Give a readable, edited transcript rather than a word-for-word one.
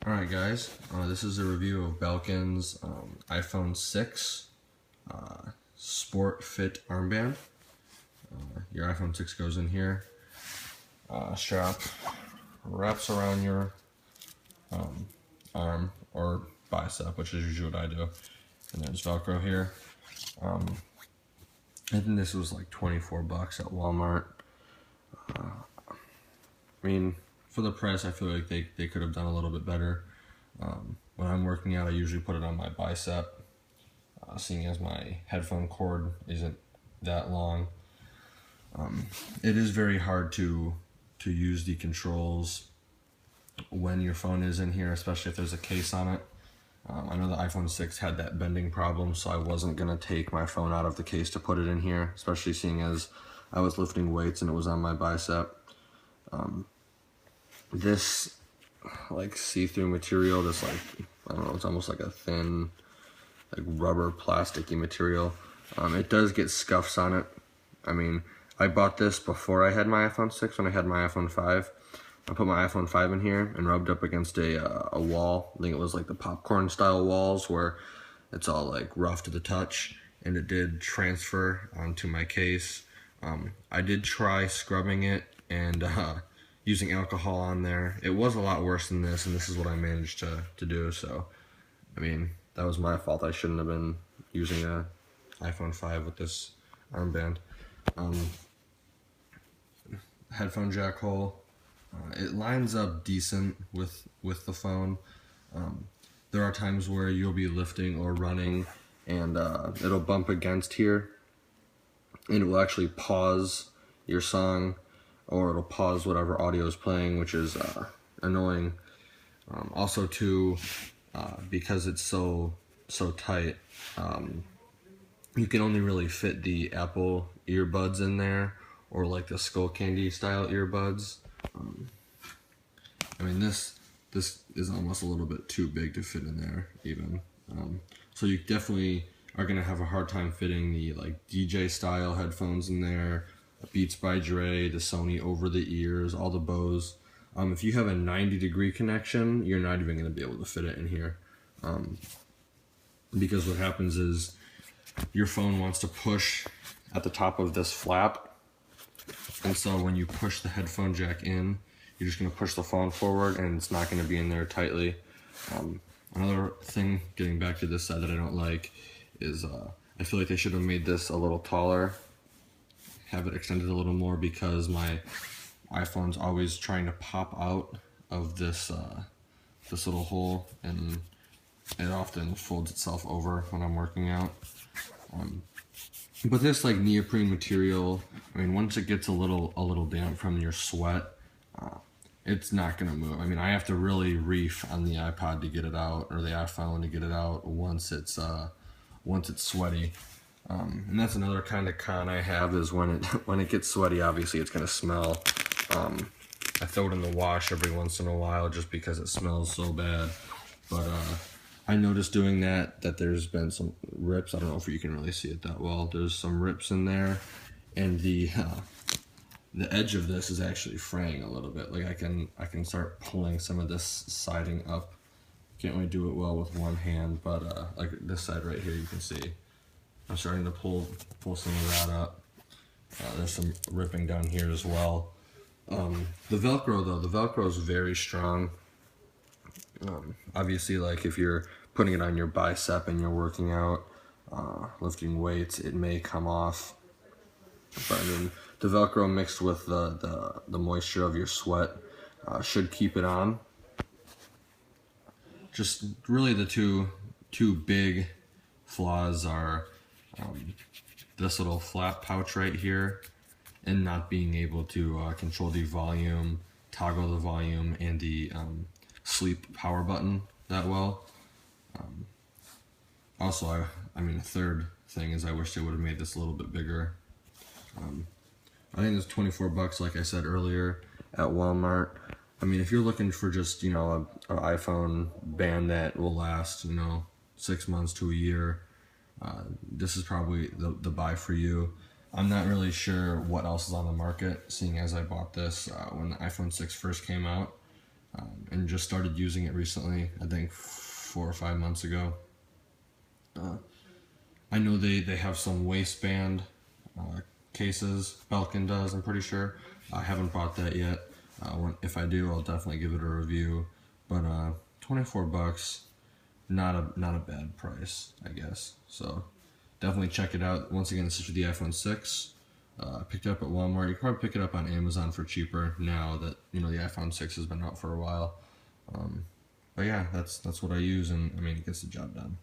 Alright guys, this is a review of Belkin's iPhone 6 Sport Fit Armband. Your iPhone 6 goes in here, strap wraps around your arm or bicep, which is usually what I do, and there's Velcro here. I think this was like 24 bucks at Walmart. I mean, for the price, I feel like they could have done a little bit better. When I'm working out, I usually put it on my bicep, seeing as my headphone cord isn't that long. It is very hard to use the controls when your phone is in here, especially if there's a case on it. I know the iPhone 6 had that bending problem, so I wasn't going to take my phone out of the case to put it in here, especially seeing as I was lifting weights and it was on my bicep. This like see-through material, this like, I don't know, it's almost like a thin like rubber plasticky material. It does get scuffs on it. I mean, I bought this before I had my iPhone 6 when I had my iPhone 5. I put my iPhone 5 in here and rubbed up against a wall. I think it was like the popcorn style walls where it's all like rough to the touch, and it did transfer onto my case. I did try scrubbing it and using alcohol on there. It was a lot worse than this, and this is what I managed to do. So, I mean, that was my fault. I shouldn't have been using a iPhone 5 with this armband. Headphone jack hole. It lines up decent with the phone. There are times where you'll be lifting or running and it'll bump against here, and it will actually pause your song, or it'll pause whatever audio is playing, which is annoying. Also too, because it's so tight, you can only really fit the Apple earbuds in there, or like the Skull Candy style earbuds. I mean, this is almost a little bit too big to fit in there even. So you definitely are gonna have a hard time fitting the like DJ style headphones in there, Beats by Dre, the Sony over the ears, all the Bose. If you have a 90-degree connection, you're not even gonna be able to fit it in here. Because what happens is your phone wants to push at the top of this flap, and so when you push the headphone jack in, you're just going to push the phone forward and it's not going to be in there tightly. Another thing, getting back to this side, that I don't like is I feel like they should have made this a little taller, have it extended a little more, because my iPhone's always trying to pop out of this this little hole, and it often folds itself over when I'm working out. But this like neoprene material, I mean, once it gets a little damp from your sweat, it's not gonna move. I mean, I have to really reef on the iPod to get it out, or the iPhone to get it out once it's sweaty. And that's another kind of con I have, is when it gets sweaty, obviously it's gonna smell. I throw it in the wash every once in a while just because it smells so bad. But I noticed doing that there's been some rips. I don't know if you can really see it that well. There's some rips in there, and the edge of this is actually fraying a little bit. Like I can start pulling some of this siding up. Can't really do it well with one hand, but like this side right here, you can see I'm starting to pull some of that up. There's some ripping down here as well. The Velcro though, the Velcro is very strong. Obviously, like if you're putting it on your bicep and you're working out, lifting weights, it may come off. But I mean, the Velcro mixed with the moisture of your sweat should keep it on. Just really the two big flaws are this little flap pouch right here, and not being able to control the volume, toggle the volume, and the sleep power button that well. Also, I mean, a third thing is I wish they would have made this a little bit bigger. I think it's 24 bucks, like I said earlier, at Walmart. I mean, if you're looking for just, you know, an iPhone band that will last, you know, 6 months to a year, this is probably the buy for you. I'm not really sure what else is on the market, seeing as I bought this when the iPhone 6 first came out. and just started using it recently. I think 4 or 5 months ago. I know they have some waistband cases. Belkin does, I'm pretty sure. I haven't bought that yet. If I do, I'll definitely give it a review. But $24, not a bad price, I guess. So definitely check it out. Once again, this is for the iPhone 6. I picked it up at Walmart. You can probably pick it up on Amazon for cheaper now that the iPhone 6 has been out for a while. But yeah, that's what I use, and I mean, it gets the job done.